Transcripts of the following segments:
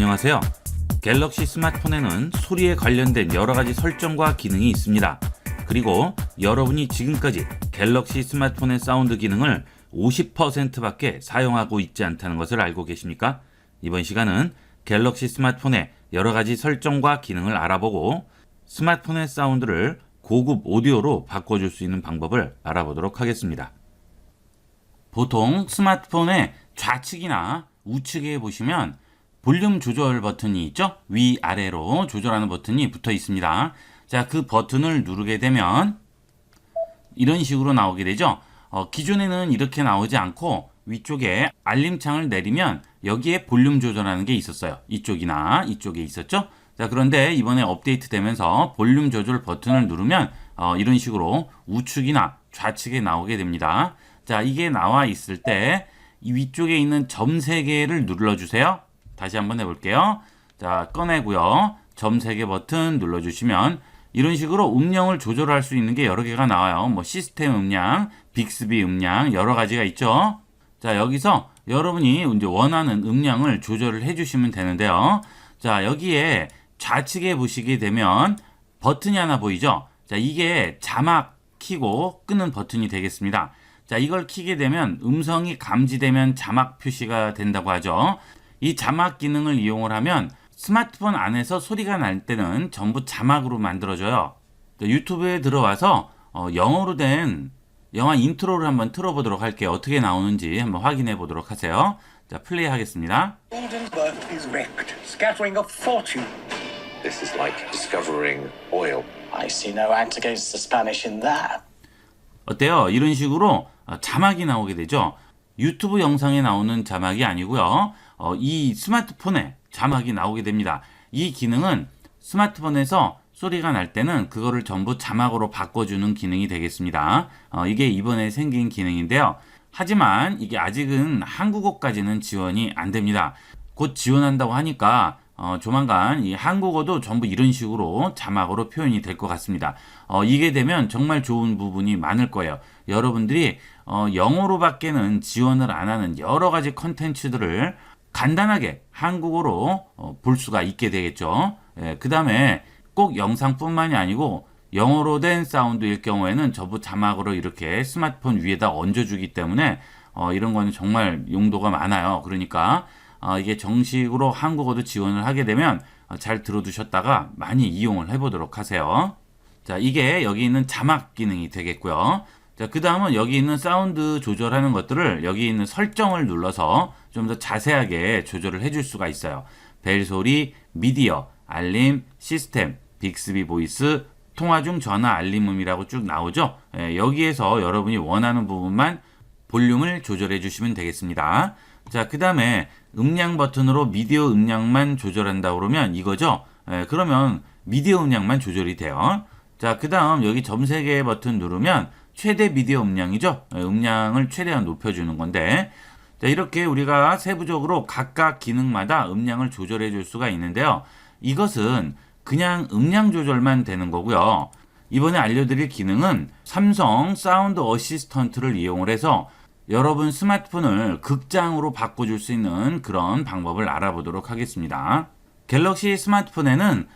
안녕하세요. 갤럭시 스마트폰에는 소리에 관련된 여러가지 설정과 기능이 있습니다. 그리고 여러분이 지금까지 갤럭시 스마트폰의 사운드 기능을 50%밖에 사용하고 있지 않다는 것을 알고 계십니까? 이번 시간은 갤럭시 스마트폰의 여러가지 설정과 기능을 알아보고 스마트폰의 사운드를 고급 오디오로 바꿔줄 수 있는 방법을 알아보도록 하겠습니다. 보통 스마트폰의 좌측이나 우측에 보시면 볼륨 조절 버튼이 있죠? 위아래로 조절하는 버튼이 붙어 있습니다. 자, 그 버튼을 누르게 되면 이런 식으로 나오게 되죠? 기존에는 이렇게 나오지 않고 위쪽에 알림창을 내리면 여기에 볼륨 조절하는 게 있었어요. 이쪽이나 이쪽에 있었죠? 자, 그런데 이번에 업데이트 되면서 볼륨 조절 버튼을 누르면 이런 식으로 우측이나 좌측에 나오게 됩니다. 자, 이게 나와 있을 때 이 위쪽에 있는 점 3개를 눌러주세요. 다시 한번 해볼게요. 자, 꺼내고요. 점 3개 버튼 눌러주시면 이런 식으로 음량을 조절할 수 있는 게 여러 개가 나와요. 뭐 시스템 음량, 빅스비 음량 여러 가지가 있죠. 자, 여기서 여러분이 이제 원하는 음량을 조절을 해주시면 되는데요. 자, 여기에 좌측에 보시게 되면 버튼이 하나 보이죠? 자, 이게 자막 키고 끄는 버튼이 되겠습니다. 자, 이걸 키게 되면 음성이 감지되면 자막 표시가 된다고 하죠. 이 자막 기능을 이용을 하면 스마트폰 안에서 소리가 날 때는 전부 자막으로 만들어져요. 유튜브에 들어와서 영어로 된 영화 인트로를 한번 틀어보도록 할게요. 어떻게 나오는지 한번 확인해 보도록 하세요. 자, 플레이 하겠습니다. Golden's birth is wrecked, scattering a fortune. This is like discovering oil. I see no antidotes to Spanish in that. 어때요? 이런 식으로 자막이 나오게 되죠. 유튜브 영상에 나오는 자막이 아니고요. 이 스마트폰에 자막이 나오게 됩니다. 이 기능은 스마트폰에서 소리가 날 때는 그거를 전부 자막으로 바꿔주는 기능이 되겠습니다. 이게 이번에 생긴 기능인데요. 하지만 이게 아직은 한국어까지는 지원이 안 됩니다. 곧 지원한다고 하니까 조만간 이 한국어도 전부 이런 식으로 자막으로 표현이 될 것 같습니다. 이게 되면 정말 좋은 부분이 많을 거예요. 여러분들이 영어로밖에는 지원을 안 하는 여러 가지 컨텐츠들을 간단하게 한국어로 볼 수가 있게 되겠죠. 그 다음에 꼭 영상뿐만이 아니고 영어로 된 사운드일 경우에는 전부 자막으로 이렇게 스마트폰 위에다 얹어주기 때문에 이런 거는 정말 용도가 많아요. 그러니까 이게 정식으로 한국어도 지원을 하게 되면 잘 들어두셨다가 많이 이용을 해보도록 하세요. 자, 이게 여기 있는 자막 기능이 되겠고요. 자, 그 다음은 여기 있는 사운드 조절하는 것들을 여기 있는 설정을 눌러서 좀 더 자세하게 조절을 해줄 수가 있어요. 벨 소리, 미디어, 알림, 시스템, 빅스비 보이스, 통화 중 전화 알림음이라고 쭉 나오죠. 여기에서 여러분이 원하는 부분만 볼륨을 조절해 주시면 되겠습니다. 자, 그 다음에 음량 버튼으로 미디어 음량만 조절한다 그러면 이거죠. 그러면 미디어 음량만 조절이 돼요. 자, 그 다음 여기 점 3개 버튼 누르면 최대 미디어 음량이죠. 음량을 최대한 높여주는 건데, 자, 이렇게 우리가 세부적으로 각각 기능마다 음량을 조절해 줄 수가 있는데요. 이것은 그냥 음량 조절만 되는 거고요. 이번에 알려드릴 기능은 삼성 사운드 어시스턴트를 이용을 해서 여러분 스마트폰을 극장으로 바꿔줄 수 있는 그런 방법을 알아보도록 하겠습니다. 갤럭시 스마트폰에는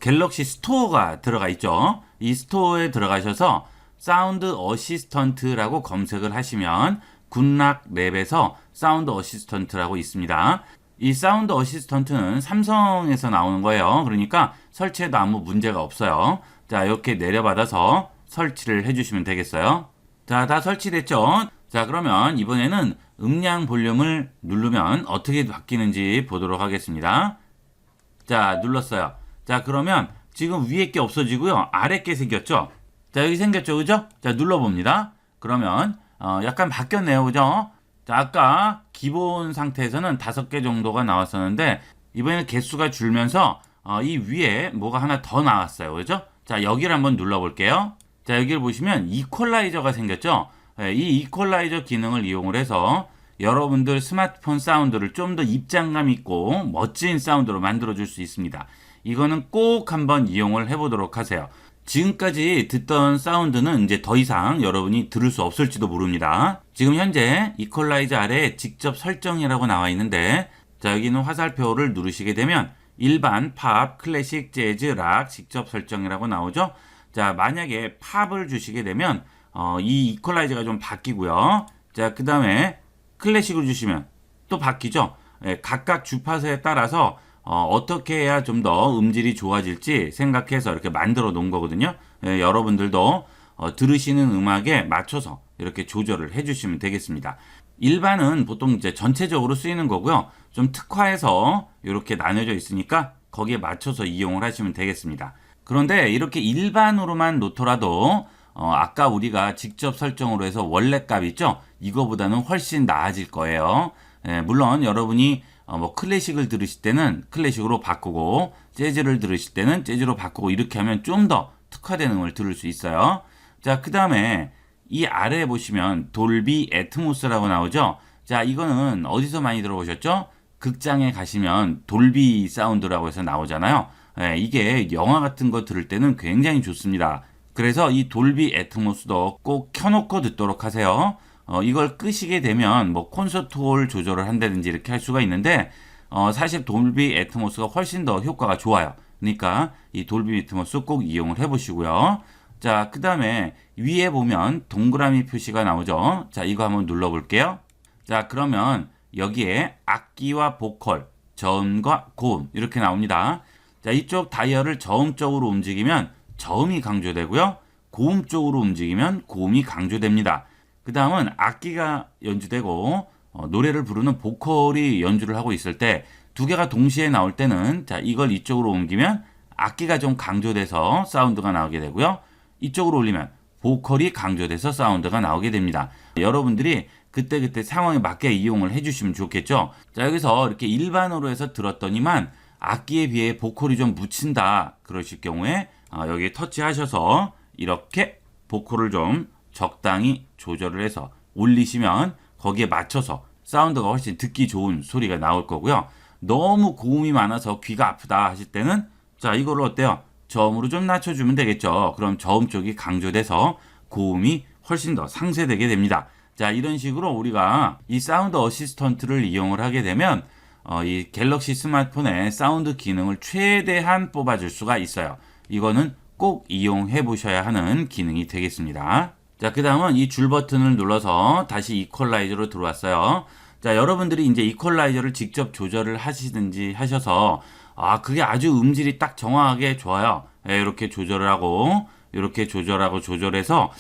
갤럭시 스토어가 들어가 있죠. 이 스토어에 들어가셔서 사운드 어시스턴트라고 검색을 하시면 굿락 랩에서 사운드 어시스턴트라고 있습니다. 이 사운드 어시스턴트는 삼성에서 나오는 거예요. 그러니까 설치해도 아무 문제가 없어요. 자, 이렇게 내려받아서 설치를 해주시면 되겠어요. 자, 다 설치됐죠? 자, 그러면 이번에는 음량 볼륨을 누르면 어떻게 바뀌는지 보도록 하겠습니다. 자, 눌렀어요. 자, 그러면 지금 위에 게 없어지고요. 아래 게 생겼죠? 자, 여기 생겼죠? 그죠? 자, 눌러봅니다. 그러면 약간 바뀌었네요. 그죠? 자, 아까 기본 상태에서는 5개 정도가 나왔었는데 이번에는 개수가 줄면서 이 위에 뭐가 하나 더 나왔어요. 그죠? 자, 여기를 한번 눌러볼게요. 자, 여기를 보시면 이퀄라이저가 생겼죠? 이 이퀄라이저 기능을 이용을 해서 여러분들 스마트폰 사운드를 좀 더 입장감 있고 멋진 사운드로 만들어줄 수 있습니다. 이거는 꼭 한번 이용을 해보도록 하세요. 지금까지 듣던 사운드는 이제 더 이상 여러분이 들을 수 없을지도 모릅니다. 지금 현재 이퀄라이저 아래에 직접 설정이라고 나와 있는데, 자, 여기는 화살표를 누르시게 되면 일반 팝, 클래식, 재즈, 락 직접 설정이라고 나오죠. 자, 만약에 팝을 주시게 되면 이 이퀄라이저가 좀 바뀌고요. 자, 그 다음에 클래식을 주시면 또 바뀌죠. 예, 각각 주파수에 따라서 어떻게 해야 좀 더 음질이 좋아질지 생각해서 이렇게 만들어 놓은 거거든요. 예, 여러분들도 들으시는 음악에 맞춰서 이렇게 조절을 해주시면 되겠습니다. 일반은 보통 이제 전체적으로 쓰이는 거고요. 좀 특화해서 이렇게 나눠져 있으니까 거기에 맞춰서 이용을 하시면 되겠습니다. 그런데 이렇게 일반으로만 놓더라도 아까 우리가 직접 설정으로 해서 원래 값 있죠? 이거보다는 훨씬 나아질 거예요. 예, 물론 여러분이 뭐 클래식을 들으실 때는 클래식으로 바꾸고 재즈를 들으실 때는 재즈로 바꾸고 이렇게 하면 좀 더 특화된 음을 들을 수 있어요. 자, 그 다음에 이 아래에 보시면 돌비 애트모스라고 나오죠. 자, 이거는 어디서 많이 들어보셨죠? 극장에 가시면 돌비 사운드라고 해서 나오잖아요. 예, 이게 영화 같은 거 들을 때는 굉장히 좋습니다. 그래서 이 돌비 애트모스도 꼭 켜놓고 듣도록 하세요. 이걸 끄시게 되면 뭐 콘서트홀 조절을 한다든지 이렇게 할 수가 있는데 사실 돌비 애트모스가 훨씬 더 효과가 좋아요. 그러니까 이 돌비 애트모스 꼭 이용을 해보시고요. 자, 그 다음에 위에 보면 동그라미 표시가 나오죠. 자, 이거 한번 눌러볼게요. 자, 그러면 여기에 악기와 보컬, 저음과 고음 이렇게 나옵니다. 자, 이쪽 다이얼을 저음 쪽으로 움직이면 저음이 강조되고요. 고음 쪽으로 움직이면 고음이 강조됩니다. 그 다음은 악기가 연주되고 노래를 부르는 보컬이 연주를 하고 있을 때 두 개가 동시에 나올 때는 자, 이걸 이쪽으로 옮기면 악기가 좀 강조돼서 사운드가 나오게 되고요. 이쪽으로 올리면 보컬이 강조돼서 사운드가 나오게 됩니다. 여러분들이 그때그때 상황에 맞게 이용을 해주시면 좋겠죠. 자, 여기서 이렇게 일반으로 해서 들었더니만 악기에 비해 보컬이 좀 묻힌다 그러실 경우에 여기 터치하셔서 이렇게 보컬을 좀 적당히 조절을 해서 올리시면 거기에 맞춰서 사운드가 훨씬 듣기 좋은 소리가 나올 거고요. 너무 고음이 많아서 귀가 아프다 하실 때는 자, 이거를 어때요? 저음으로 좀 낮춰주면 되겠죠. 그럼 저음 쪽이 강조돼서 고음이 훨씬 더 상쇄되게 됩니다. 자, 이런 식으로 우리가 이 사운드 어시스턴트를 이용을 하게 되면 이 갤럭시 스마트폰의 사운드 기능을 최대한 뽑아줄 수가 있어요. 이거는 꼭 이용해 보셔야 하는 기능이 되겠습니다. 자, 그 다음은 이 줄 버튼을 눌러서 다시 이퀄라이저로 들어왔어요. 자, 여러분들이 이제 이퀄라이저를 직접 조절을 하시든지 하셔서 그게 아주 음질이 딱 정확하게 좋아요. 예, 이렇게 조절을 하고 이렇게 조절하고 조절해서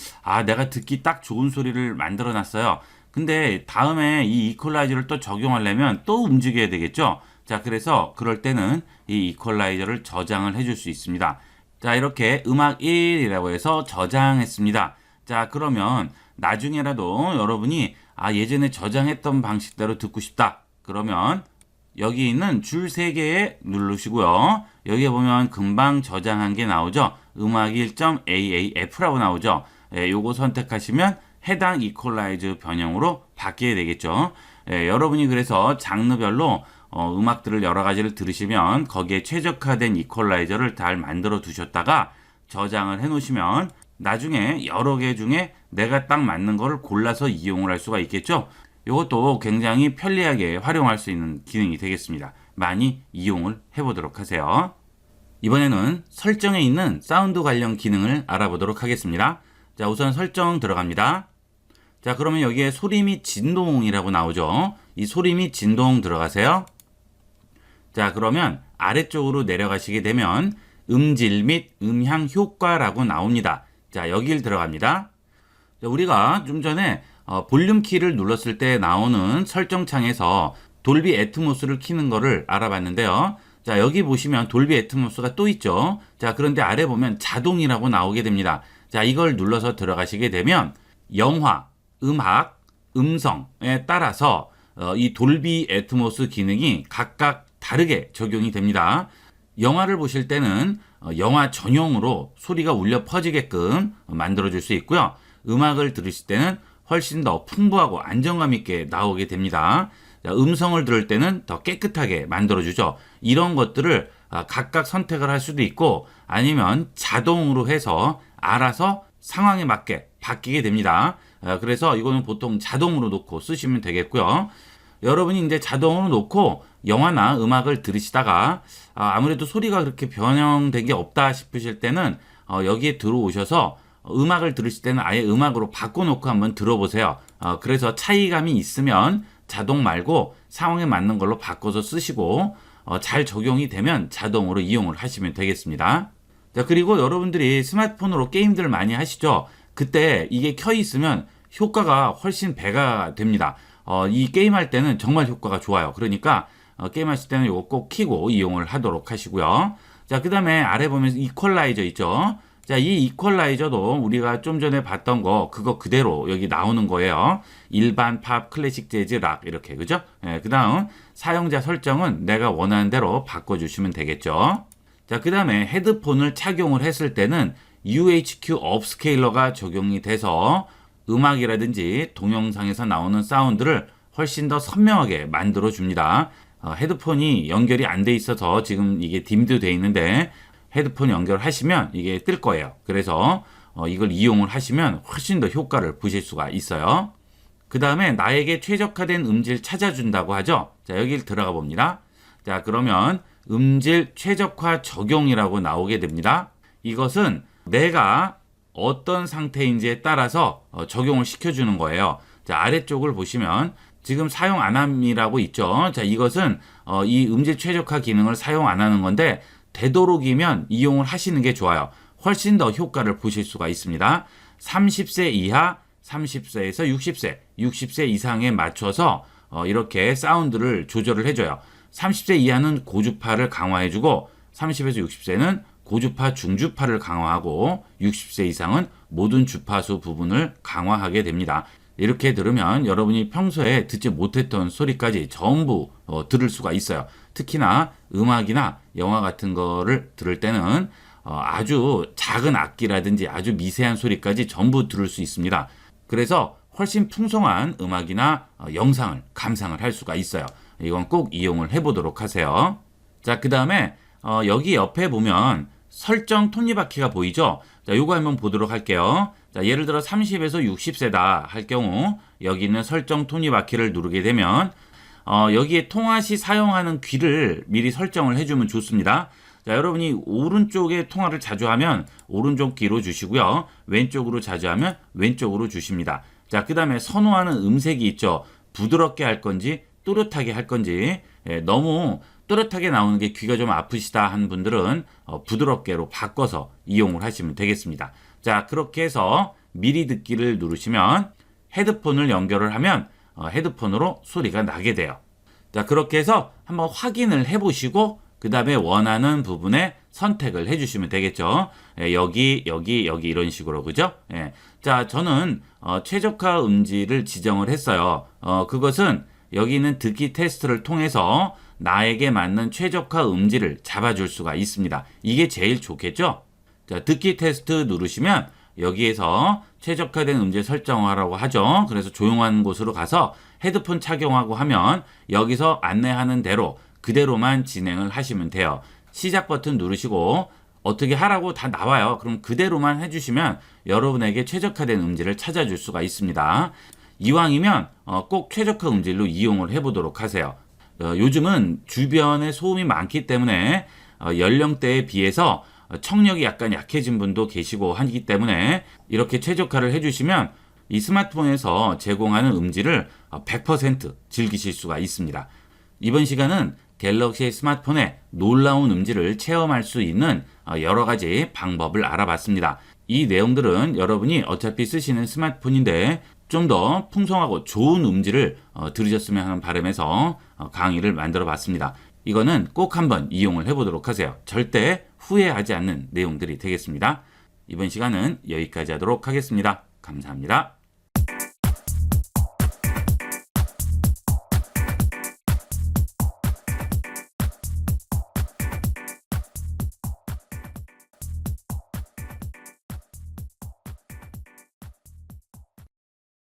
내가 듣기 딱 좋은 소리를 만들어 놨어요. 근데 다음에 이 이퀄라이저를 또 적용하려면 또 움직여야 되겠죠. 자, 그래서 그럴 때는 이 이퀄라이저를 저장을 해줄 수 있습니다. 자, 이렇게 음악 1이라고 해서 저장했습니다. 자, 그러면 나중에라도 여러분이 예전에 저장했던 방식대로 듣고 싶다. 그러면 여기 있는 줄 3개에 누르시고요. 여기에 보면 금방 저장한 게 나오죠. 음악 1.aaf라고 나오죠. 요거 선택하시면 해당 이퀄라이저 변형으로 바뀌게 되겠죠. 여러분이 그래서 장르별로 음악들을 여러 가지를 들으시면 거기에 최적화된 이퀄라이저를 잘 만들어 두셨다가 저장을 해 놓으시면 나중에 여러 개 중에 내가 딱 맞는 거를 골라서 이용을 할 수가 있겠죠. 이것도 굉장히 편리하게 활용할 수 있는 기능이 되겠습니다. 많이 이용을 해보도록 하세요. 이번에는 설정에 있는 사운드 관련 기능을 알아보도록 하겠습니다. 자, 우선 설정 들어갑니다. 자, 그러면 여기에 소리 및 진동이라고 나오죠. 이 소리 및 진동 들어가세요. 자, 그러면 아래쪽으로 내려가시게 되면 음질 및 음향 효과라고 나옵니다. 자, 여길 들어갑니다. 자, 우리가 좀 전에 볼륨 키를 눌렀을 때 나오는 설정창에서 돌비 애트모스를 키는 거를 알아봤는데요. 자, 여기 보시면 돌비 애트모스가 또 있죠. 자, 그런데 아래 보면 자동이라고 나오게 됩니다. 자, 이걸 눌러서 들어가시게 되면 영화, 음악, 음성에 따라서 이 돌비 애트모스 기능이 각각 다르게 적용이 됩니다. 영화를 보실 때는 영화 전용으로 소리가 울려 퍼지게끔 만들어줄 수 있고요. 음악을 들으실 때는 훨씬 더 풍부하고 안정감 있게 나오게 됩니다. 음성을 들을 때는 더 깨끗하게 만들어주죠. 이런 것들을 각각 선택을 할 수도 있고 아니면 자동으로 해서 알아서 상황에 맞게 바뀌게 됩니다. 그래서 이거는 보통 자동으로 놓고 쓰시면 되겠고요. 여러분이 이제 자동으로 놓고 영화나 음악을 들으시다가 아무래도 소리가 그렇게 변형된 게 없다 싶으실 때는 여기에 들어오셔서 음악을 들으실 때는 아예 음악으로 바꿔놓고 한번 들어보세요. 그래서 차이감이 있으면 자동 말고 상황에 맞는 걸로 바꿔서 쓰시고 잘 적용이 되면 자동으로 이용을 하시면 되겠습니다. 자, 그리고 여러분들이 스마트폰으로 게임들 많이 하시죠? 그때 이게 켜 있으면 효과가 훨씬 배가 됩니다. 이 게임할 때는 정말 효과가 좋아요. 그러니까 게임하실 때는 이거 꼭 켜고 이용을 하도록 하시고요. 자, 그 다음에 아래 보면 이퀄라이저 있죠? 자, 이 이퀄라이저도 우리가 좀 전에 봤던 거 그거 그대로 여기 나오는 거예요. 일반 팝, 클래식 재즈, 락 이렇게 그죠? 그 다음 사용자 설정은 내가 원하는 대로 바꿔주시면 되겠죠. 자, 그 다음에 헤드폰을 착용을 했을 때는 UHQ 업스케일러가 적용이 돼서 음악이라든지 동영상에서 나오는 사운드를 훨씬 더 선명하게 만들어 줍니다. 헤드폰이 연결이 안 돼 있어서 지금 이게 딤도 돼 있는데 헤드폰 연결하시면 이게 뜰 거예요. 그래서 이걸 이용을 하시면 훨씬 더 효과를 보실 수가 있어요. 그 다음에 나에게 최적화된 음질 찾아준다고 하죠. 자, 여기를 들어가 봅니다. 자, 그러면 음질 최적화 적용이라고 나오게 됩니다. 이것은 내가 어떤 상태인지에 따라서 적용을 시켜주는 거예요. 자, 아래쪽을 보시면 지금 사용 안 함이라고 있죠. 자, 이것은 이 음질 최적화 기능을 사용 안 하는 건데 되도록이면 이용을 하시는 게 좋아요. 훨씬 더 효과를 보실 수가 있습니다. 30세 이하, 30세에서 60세, 60세 이상에 맞춰서 이렇게 사운드를 조절을 해줘요. 30세 이하는 고주파를 강화해주고 30에서 60세는 고주파, 중주파를 강화하고 60세 이상은 모든 주파수 부분을 강화하게 됩니다. 이렇게 들으면 여러분이 평소에 듣지 못했던 소리까지 전부 들을 수가 있어요. 특히나 음악이나 영화 같은 거를 들을 때는 아주 작은 악기라든지 아주 미세한 소리까지 전부 들을 수 있습니다. 그래서 훨씬 풍성한 음악이나 영상을 감상을 할 수가 있어요. 이건 꼭 이용을 해보도록 하세요. 자, 그 다음에 여기 옆에 보면 설정 톱니바퀴가 보이죠? 자, 요거 한번 보도록 할게요. 자, 예를 들어 30에서 60세다 할 경우 여기 있는 설정 톱니바퀴를 누르게 되면 여기에 통화 시 사용하는 귀를 미리 설정을 해주면 좋습니다. 자, 여러분이 오른쪽에 통화를 자주 하면 오른쪽 귀로 주시고요. 왼쪽으로 자주 하면 왼쪽으로 주십니다. 자, 그 다음에 선호하는 음색이 있죠. 부드럽게 할 건지 또렷하게 할 건지. 너무 또렷하게 나오는 게 귀가 좀 아프시다 하는 분들은 부드럽게로 바꿔서 이용을 하시면 되겠습니다. 자, 그렇게 해서 미리 듣기를 누르시면 헤드폰을 연결을 하면 헤드폰으로 소리가 나게 돼요. 자, 그렇게 해서 한번 확인을 해보시고 그 다음에 원하는 부분에 선택을 해주시면 되겠죠. 여기 이런 식으로 그죠? 자, 저는 최적화 음질을 지정을 했어요. 그것은 여기 있는 듣기 테스트를 통해서 나에게 맞는 최적화 음질을 잡아줄 수가 있습니다. 이게 제일 좋겠죠? 자, 듣기 테스트 누르시면 여기에서 최적화된 음질 설정하라고 하죠. 그래서 조용한 곳으로 가서 헤드폰 착용하고 하면 여기서 안내하는 대로 그대로만 진행을 하시면 돼요. 시작 버튼 누르시고 어떻게 하라고 다 나와요. 그럼 그대로만 해주시면 여러분에게 최적화된 음질을 찾아줄 수가 있습니다. 이왕이면 꼭 최적화 음질로 이용을 해보도록 하세요. 요즘은 주변에 소음이 많기 때문에 연령대에 비해서 청력이 약간 약해진 분도 계시고 하기 때문에 이렇게 최적화를 해주시면 이 스마트폰에서 제공하는 음질을 100% 즐기실 수가 있습니다. 이번 시간은 갤럭시 스마트폰의 놀라운 음질을 체험할 수 있는 여러 가지 방법을 알아봤습니다. 이 내용들은 여러분이 어차피 쓰시는 스마트폰인데 좀 더 풍성하고 좋은 음질을 들으셨으면 하는 바람에서 강의를 만들어 봤습니다. 이거는 꼭 한번 이용을 해보도록 하세요. 절대 후회하지 않는 내용들이 되겠습니다. 이번 시간은 여기까지 하도록 하겠습니다. 감사합니다.